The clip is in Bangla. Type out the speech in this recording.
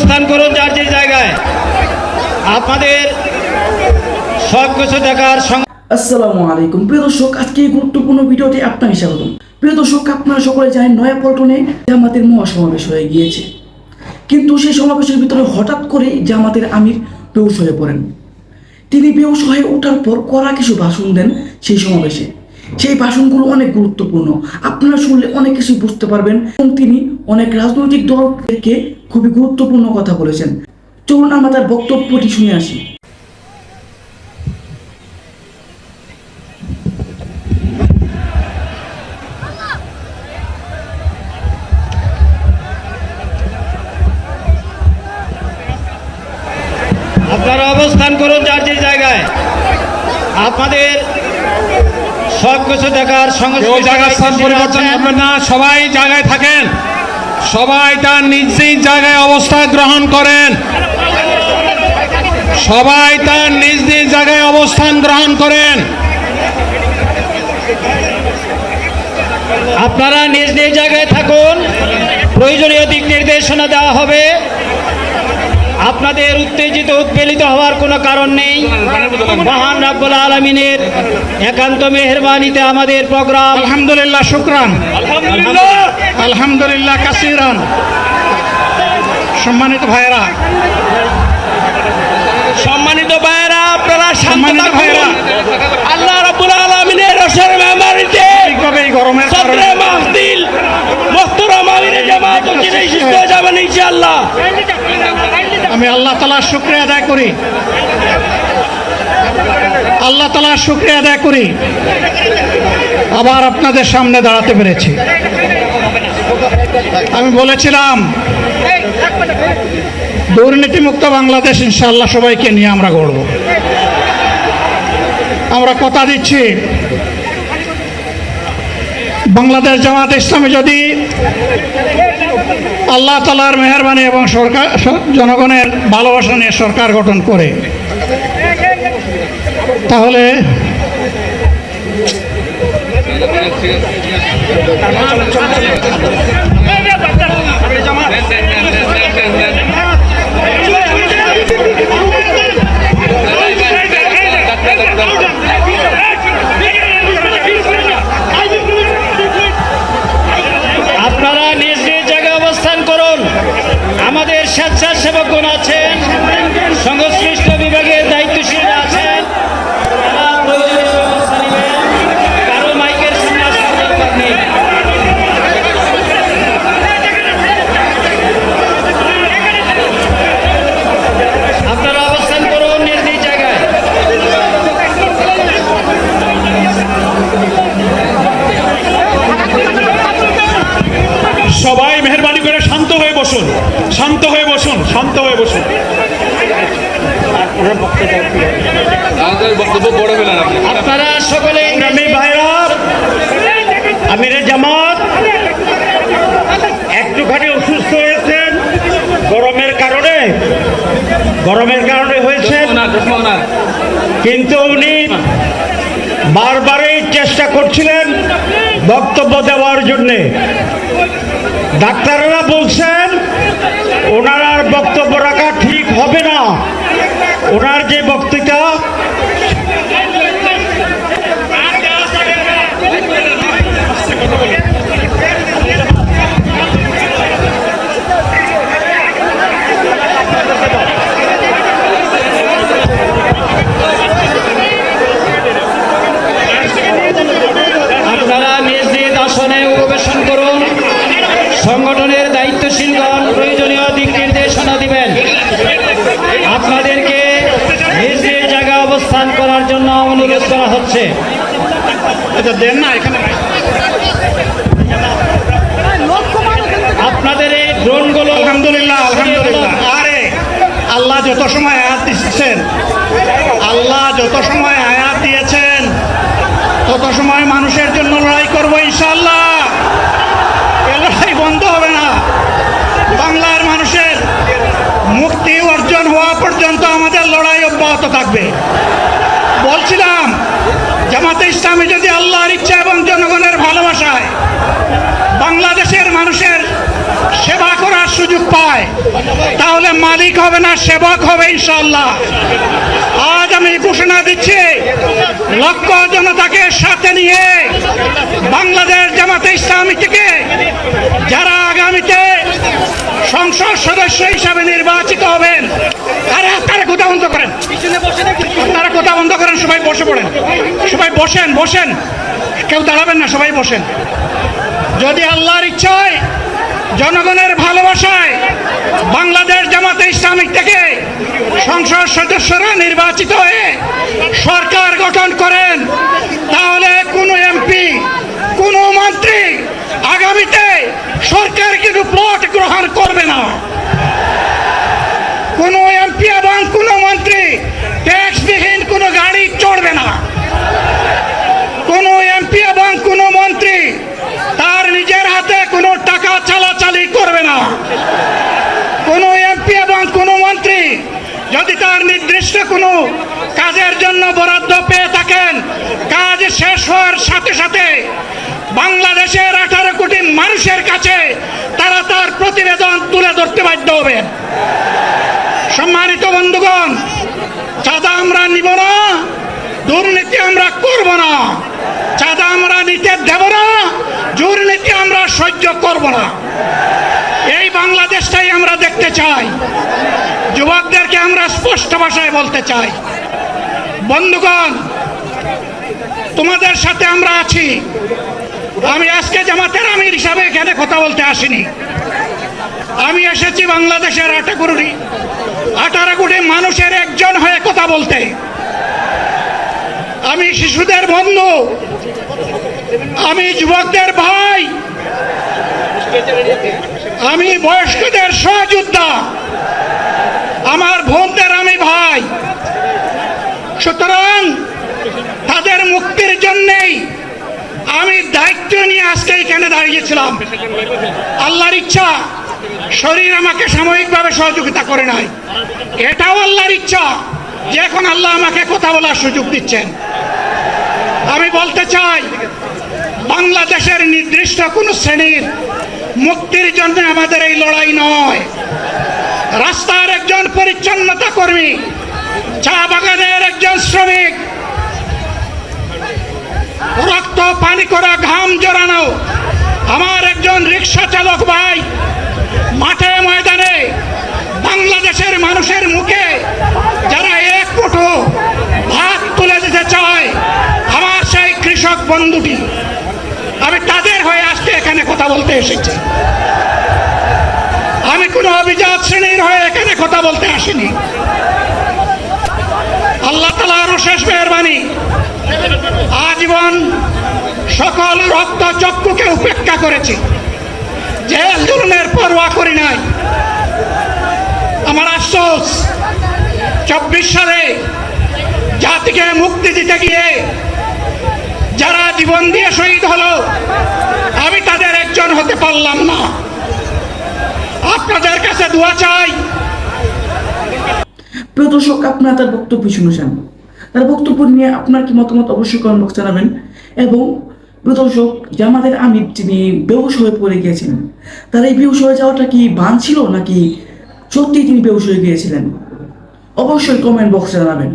অবস্থান করুন যার যে জায়গায়। আপনাদের সব কিছু দেখার সঙ্গে। আসসালামু আলাইকুম প্রিয় দর্শক, আজকে এই গুরুত্বপূর্ণ ভিডিওতে আপনাকে স্বাগতম। প্রিয় দর্শক, আপনারা সকলে জানেন নয়াপল্টনে জামাতের মহাসমাবেশ হয়ে গিয়েছে, কিন্তু সেই সমাবেশের ভিতরে হঠাৎ করে জামাতের আমির বেহুশ হয়ে পড়েন। তিনি বেহুশ হয়ে ওঠার পর কড়া কিছু ভাষণ দেন সেই সমাবেশে। সেই ভাষণগুলো অনেক গুরুত্বপূর্ণ, আপনারা শুনলে অনেক কিছু বুঝতে পারবেন, এবং তিনি অনেক রাজনৈতিক দলকে খুবই গুরুত্বপূর্ণ কথা বলেছেন। চলুন আমরা তার বক্তব্যটি শুনে আসি। আপনারা অবস্থান করুন যার যে জায়গায়। আপনাদের সব কিছু দেখার সঙ্গে স্থান পরিবর্তন করবেন না, সবাই জায়গায় থাকেন, সবাই তার নিজ নিজ জায়গায় অবস্থান গ্রহণ করেন, সবাই তার নিজ নিজ জায়গায় অবস্থান গ্রহণ করেন। আপনারা নিজ নিজ জায়গায় থাকুন, প্রয়োজনীয় দিক নির্দেশনা দেওয়া হবে। আপনাদের উত্তেজিত উদ্বেলিত হওয়ার কোনো কারণ নেই। মহান রাব্বুল আলামিনের একান্ত মেহেরবানিতে আমাদের প্রোগ্রাম আলহামদুলিল্লাহ, শুকরান, আলহামদুলিল্লাহ কাসিরান। সম্মানিত ভাইয়েরা, আপনারা সম্মানিত ভাইয়েরা, আল্লাহ রাব্বুল আলামিনের রসের মেহমানিতে এই গরমের কারণে মাহফিল মুহতারাম আমিরে জামাত চিরাই সুস্থ হয়ে যাবেন ইনশাআল্লাহ। আমি আল্লাহ তাআলার শুকরিয়া আদায় করি, আল্লাহ তাআলার শুকরিয়া আদায় করি আবার আপনাদের সামনে দাঁড়াতে পেরেছি। আমি বলেছিলাম দুর্নীতিমুক্ত বাংলাদেশ ইনশাআল্লাহ সবাইকে নিয়ে আমরা গড়ব। আমরা কথা দিচ্ছি, বাংলাদেশ জামাত ইসলামী যদি আল্লাহ তাআলার মেহেরবানি এবং সরকার জনগণের ভালোবাসা নিয়ে সরকার গঠন করে, তাহলে আপনারা নিজ নিজ জায়গায় অবস্থান করুন। আমাদের স্বেচ্ছাসেবকগণ আছেন, সংশ্লিষ্ট বিভাগের দায়িত্বশীলরা আছেন, তারা প্রয়োজনীয় ব্যবস্থা নেবেন। কারো মাইকের সামনে আসার দরকার নেই। আপনারা অবস্থান করুন নিজ নিজ জায়গায়। সবাই মেহেরবানি করে শান্ত হয়ে বসুন, শান্ত হয়ে বসুন, শান্ত হয়ে বসুন। আপনারা সকলে ভাইরা, আমিরে জামাত একটুখানি অসুস্থ হয়েছেন গরমের কারণে হয়েছে, কিন্তু উনি বারবারই চেষ্টা করছিলেন বক্তব্য দেওয়ার জন্যে। ডাক্তাররা বলছেন ওনার আর বক্তব্য রাখা ঠিক হবে না। ওনার যে বক্তৃতা আপনারা নিজ নিজ আসনে উপবেশন করুন। সংগঠনের দায়িত্বশীলগণ প্রয়োজনীয় দিক নির্দেশনা দিবেন। আপনাদেরকে নিজ নিজ জায়গায় অবস্থান করার জন্য অনুরোধ করা হচ্ছে। দেন না এখানে আপনাদের এই ড্রোনগুলো আলহামদুলিল্লাহ, আলহামদুলিল্লাহ। আরে আল্লাহ যত সময় আয়াত দিচ্ছেন, আল্লাহ যত সময় আয়াত দিয়েছেন তত সময় মানুষের জন্য লড়াই করবো ইনশাআল্লাহ। এ লড়াই বন্ধ হবে না। বাংলার মানুষের মুক্তি অর্জন হওয়া পর্যন্ত আমাদের লড়াই অব্যাহত থাকবে। বলছিলাম জামাতে ইসলামী যদি আল্লাহর ইচ্ছা এবং জনগণের ভালোবাসায় বাংলাদেশের মানুষের সেবা করার সুযোগ পায়, তাহলে তাহলে মালিক হবে না, সেবক হবে ইনশাআল্লাহ। আজ আমি ঘোষণা দিচ্ছি, লক্ষ জনতাকে সাথে নিয়ে বাংলাদেশ জামাতে ইসলামী থেকে যারা আগামীতে সংসদ সদস্য হিসাবে নির্বাচিত হবেন, আরে আপনারা কথা বন্ধ করেন, আপনারা কথা বন্ধ করেন, সবাই বসে পড়েন, সবাই বসেন, বসেন, কেউ দাঁড়াবেন না, সবাই বসেন। যদি আল্লাহর ইচ্ছায়, জনগণের ভালোবাসায় বাংলাদেশ জামাতে ইসলামী থেকে সংসদ সদস্যরা নির্বাচিত হয়ে সরকার গঠন করেন, তাহলে কোনো এমপি, কোনো মন্ত্রী আগামীতে সরকার কিন্তু প্লট গ্রহণ করবে না। কোনো এমপি এবং কোনো মন্ত্রী ট্যাক্সবিহীন কোনো গাড়ি চড়বে না। কোনো এমপি এবং কোনো মন্ত্রী তার নিজের হাতে কোনো টাকা চালাচালি করবে না। কোনো এমপি এবং কোনো মন্ত্রী যদি তার নির্দিষ্ট কোনো কাজের জন্য বরাদ্দ পেয়ে থাকেন, কাজ শেষ হওয়ার সাথে সাথে বাংলাদেশের 18 কোটি মানুষের কাছে তারা তার প্রতিবেদন তুলে ধরতে বাধ্য হবেন। সম্মানিত বন্ধুগণ, চাঁদা আমরা নিব না, দুর্নীতি আমরা করব না, চাঁদা আমরা নিতে দেব না, দুর্নীতি আমরা সহ্য করব না। এই বাংলাদেশটাই আমরা দেখতে চাই। যুবকদেরকে আমরা স্পষ্ট ভাষায় বলতে চাই, বন্ধুগণ, তোমাদের সাথে আমরা আছি। আমি আজকে জামাতের আমির হিসাবে এখানে কথা বলতে আসিনি। আমি এসেছি বাংলাদেশের 18 কোটি মানুষের একজন হয়ে কথা বলতে। আমি শিশুদের বন্ধু, আমি যুবকদের ভাই, আমি বয়স্কদের সহযোদ্ধা, আমার বোনদের আমি ভাই। সুতরাং তাদের মুক্তির জন্যেই আমি দায়িত্ব নিয়ে আজকে এখানে দাঁড়িয়েছিলাম। আল্লাহর ইচ্ছা, শরীর আমাকে সাময়িকভাবে সহযোগিতা করে নাই, এটাও আল্লাহর ইচ্ছা যে এখন আল্লাহ আমাকে কথা বলার সুযোগ দিচ্ছেন। আমি বলতে চাই, বাংলাদেশের নির্দিষ্ট কোন শ্রেণীর মুক্তির জন্য আমাদের এই লড়াই নয়। রাস্তার একজন পরিচ্ছন্নতা কর্মী, চা বাগানের একজন শ্রমিক, রক্ত পানি করা ঘাম জড়ানো আমার একজন রিক্সা চালক ভাই মাঠে ময়দানে বাংলাদেশের মানুষের মুখে যারা এক মুঠো ভাত তুলে দিতে চায়, আমার সেই কৃষক বন্ধুটি, আমি তাদের হয়ে আজকে এখানে কথা বলতে এসেছি। আমি কোনো অভিজাত শ্রেণীর হয়ে এখানে কথা বলতে আসিনি। আল্লাহ তাআলার অশেষ মেহেরবানি, আজীবন সকল রক্ত চক্ষুকে উপেক্ষা করেছি, জেল জুলুমের পরোয়া করি নাই। আমার আফসোস, 24 সালে জাতিকে মুক্তি দিতে গিয়ে যারা জীবন দিয়ে শহীদ হলো, আমি তাদের একজন হতে পারলাম না। আপনাদের কাছে দোয়া চাই। প্রিয় দর্শক, আপনারা তার বক্তব্য শুনেছেন। তার বক্তব্য নিয়ে আপনার কি মতামত অবশ্যই কমেন্ট বক্সে জানাবেন। এবং প্রিয় দর্শক, জামাতের আমির যিনি বেহুশ হয়ে পড়ে গিয়েছিলেন, তার এই বেহুশ হয়ে যাওয়াটা কি বান ছিল নাকি সত্যিই তিনি বেহুশ হয়ে গিয়েছিলেন? অবশ্যই কমেন্ট বক্সে জানাবেন।